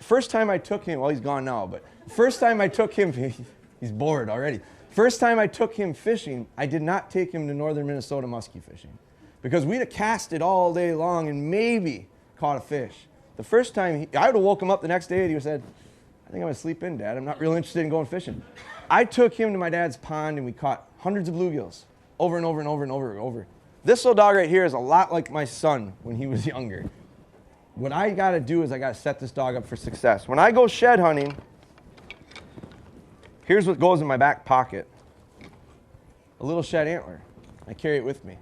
First time I took him, well, he's gone now, but first time I took him, he's bored already. First time I took him fishing, I did not take him to northern Minnesota muskie fishing because we'd have cast it all day long and maybe caught a fish. The first time, I would have woke him up the next day and he would have said, I think I'm going to sleep in, Dad. I'm not really interested in going fishing. I took him to my dad's pond and we caught hundreds of bluegills over and over and over and over and over. This little dog right here is a lot like my son when he was younger. What I got to do is I got to set this dog up for success. When I go shed hunting, here's what goes in my back pocket. A little shed antler. I carry it with me.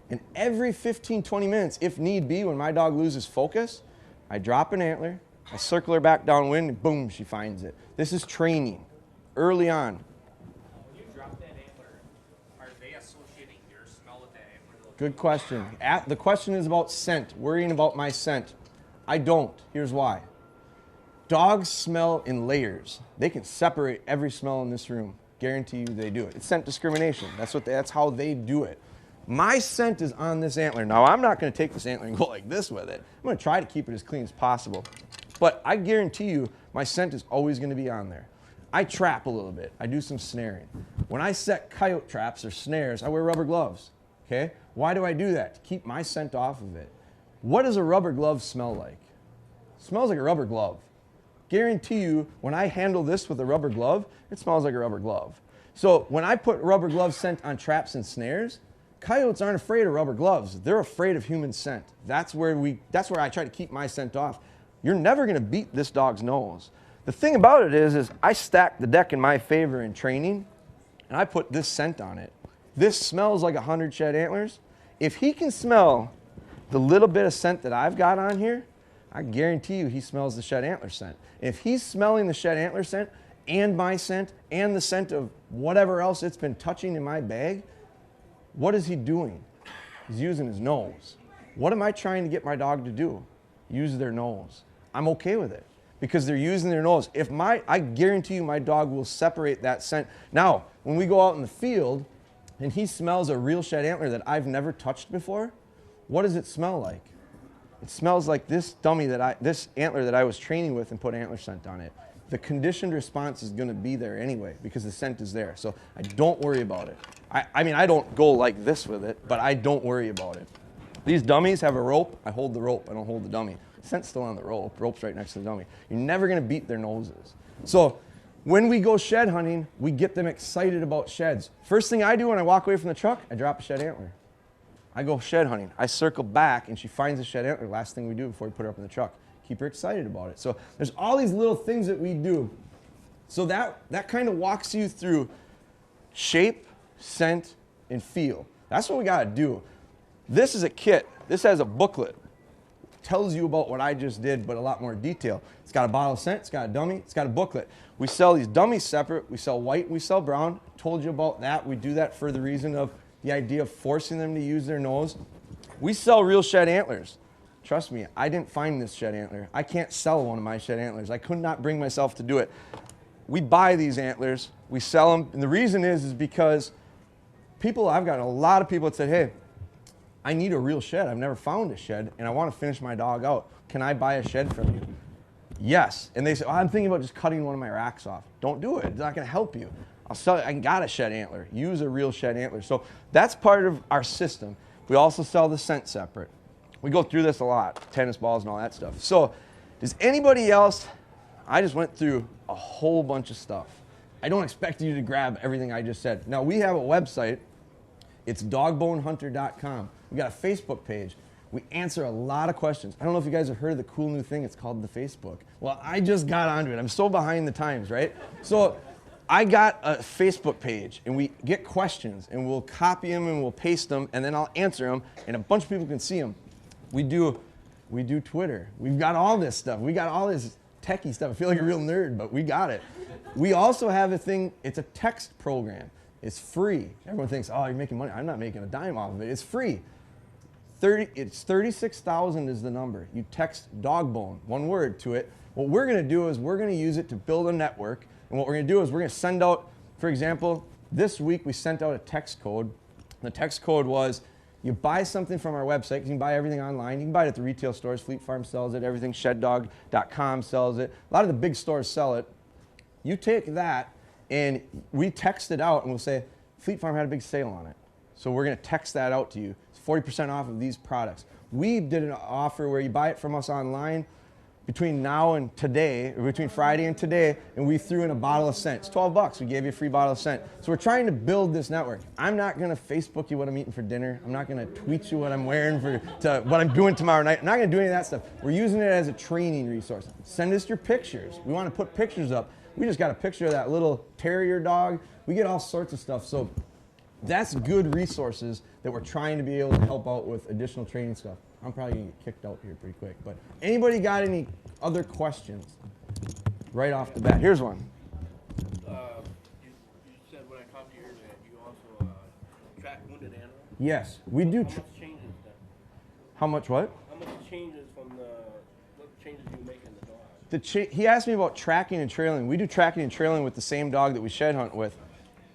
And every 15, 20 minutes, if need be, when my dog loses focus, I drop an antler, I circle her back downwind, and boom, she finds it. This is training, early on. When you drop that antler, are they associating your smell with that antler? Good question. The question is about scent, worrying about my scent. I don't. Here's why. Dogs smell in layers. They can separate every smell in this room. Guarantee you they do it. It's scent discrimination. That's how they do it. My scent is on this antler. Now, I'm not going to take this antler and go like this with it. I'm going to try to keep it as clean as possible. But I guarantee you, my scent is always going to be on there. I trap a little bit. I do some snaring. When I set coyote traps or snares, I wear rubber gloves. Okay? Why do I do that? To keep my scent off of it. What does a rubber glove smell like? It smells like a rubber glove. guarantee you, when I handle this with a rubber glove, it smells like a rubber glove. So when I put rubber glove scent on traps and snares, coyotes aren't afraid of rubber gloves. They're afraid of human scent. That's where I try to keep my scent off. You're never going to beat this dog's nose. The thing about it is I stack the deck in my favor in training, and I put this scent on it. This smells like 100 shed antlers. If he can smell the little bit of scent that I've got on here, I guarantee you he smells the shed antler scent. If he's smelling the shed antler scent and my scent and the scent of whatever else it's been touching in my bag, what is he doing? He's using his nose. What am I trying to get my dog to do? Use their nose. I'm okay with it because they're using their nose. I guarantee you my dog will separate that scent. Now, when we go out in the field and he smells a real shed antler that I've never touched before, what does it smell like? It smells like this this antler that I was training with and put antler scent on it. The conditioned response is going to be there anyway because the scent is there. So I don't worry about it. I mean, I don't go like this with it, but I don't worry about it. These dummies have a rope. I hold the rope. I don't hold the dummy. The scent's still on the rope. Rope's right next to the dummy. You're never going to beat their noses. So when we go shed hunting, we get them excited about sheds. First thing I do when I walk away from the truck, I drop a shed antler. I go shed hunting. I circle back, and she finds a shed antler. Last thing we do before we put her up in the truck. Keep her excited about it. So there's all these little things that we do. So that kind of walks you through shape, scent, and feel. That's what we got to do. This is a kit. This has a booklet. Tells you about what I just did, but a lot more detail. It's got a bottle of scent. It's got a dummy. It's got a booklet. We sell these dummies separate. We sell white. We sell brown. Told you about that. We do that for the reason of the idea of forcing them to use their nose. We sell real shed antlers. Trust me, I didn't find this shed antler. I can't sell one of my shed antlers. I could not bring myself to do it. We buy these antlers, we sell them, and the reason is because I've got a lot of people that said, hey, I need a real shed. I've never found a shed, and I want to finish my dog out. Can I buy a shed from you? Yes. And they say, I'm thinking about just cutting one of my racks off. Don't do it. It's not going to help you. I'll sell it. I got a shed antler. Use a real shed antler. So that's part of our system. We also sell the scent separate. We go through this a lot, tennis balls and all that stuff. So does anybody else, I just went through a whole bunch of stuff. I don't expect you to grab everything I just said. Now we have a website. It's dogbonehunter.com. We got a Facebook page. We answer a lot of questions. I don't know if you guys have heard of the cool new thing. It's called the Facebook. Well, I just got onto it. I'm so behind the times, right? So I got a Facebook page, and we get questions, and we'll copy them, and we'll paste them, and then I'll answer them, and a bunch of people can see them. We do Twitter. We've got all this stuff. We got all this techie stuff. I feel like a real nerd, but we got it. We also have a thing, it's a text program. It's free. Everyone thinks, oh, you're making money. I'm not making a dime off of it. It's free. It's 36,000 is the number. You text DogBone, one word, to it. What we're going to do is we're going to use it to build a network. And what we're going to do is we're going to send out, for example, this week we sent out a text code. The text code was, you buy something from our website, because you can buy everything online. You can buy it at the retail stores. Fleet Farm sells it. Everything. ShedDog.com sells it. A lot of the big stores sell it. You take that, and we text it out, and we'll say, Fleet Farm had a big sale on it. So we're going to text that out to you. It's 40% off of these products. We did an offer where you buy it from us online between now and today, or between Friday and today, and we threw in a bottle of scent. It's 12 bucks. We gave you a free bottle of scent. So we're trying to build this network. I'm not going to Facebook you what I'm eating for dinner. I'm not going to tweet you what I'm wearing what I'm doing tomorrow night. I'm not going to do any of that stuff. We're using it as a training resource. Send us your pictures. We want to put pictures up. We just got a picture of that little terrier dog. We get all sorts of stuff. So that's good resources that we're trying to be able to help out with additional training stuff. I'm probably going to get kicked out here pretty quick. But anybody got any other questions right off the bat? Here's one. You said when I talked to you earlier, you also track wounded animals? Yes, we do. How much changes then? How much what? How much changes from what changes you make in the dog? He asked me about tracking and trailing. We do tracking and trailing with the same dog that we shed hunt with.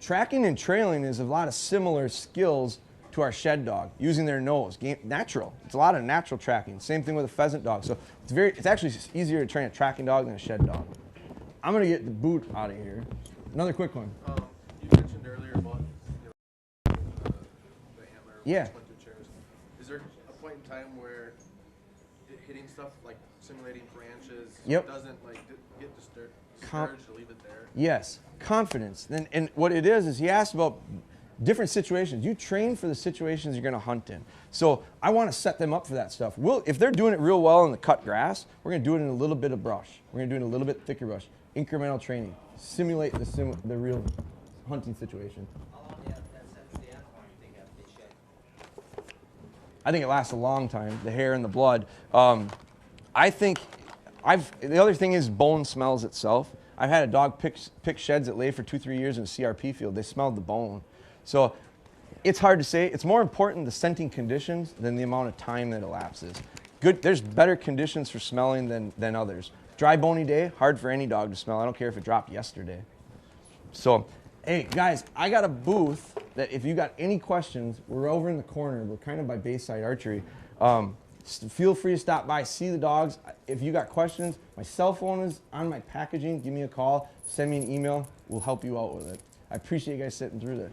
Tracking and trailing is a lot of similar skills to our shed dog, using their nose. Natural. It's a lot of natural tracking. Same thing with a pheasant dog. So it's actually easier to train a tracking dog than a shed dog. I'm gonna get the boot out of here. Another quick one. You mentioned earlier about the antler. Yeah. Chairs. Is there a point in time where hitting stuff like simulating branches Yep. doesn't like get courage to leave it there. Yes, confidence. And what it is he asked about different situations. You train for the situations you're going to hunt in. So I want to set them up for that stuff. If they're doing it real well in the cut grass, we're going to do it in a little bit of brush. We're going to do it in a little bit thicker brush. Incremental training. Simulate the real hunting situation. How long do you have that sense of the animal you think after they shed? I think it lasts a long time, the hair and the blood. I think the other thing is bone smells itself. I've had a dog pick sheds that lay for 2-3 years in a CRP field. They smelled the bone. So it's hard to say. It's more important the scenting conditions than the amount of time that elapses. There's better conditions for smelling than others. Dry bony day, hard for any dog to smell. I don't care if it dropped yesterday. So, hey guys, I got a booth that if you got any questions, we're over in the corner. We're kind of by Bayside Archery. Feel free to stop by, see the dogs. If you got questions, my cell phone is on my packaging. Give me a call, send me an email. We'll help you out with it. I appreciate you guys sitting through this.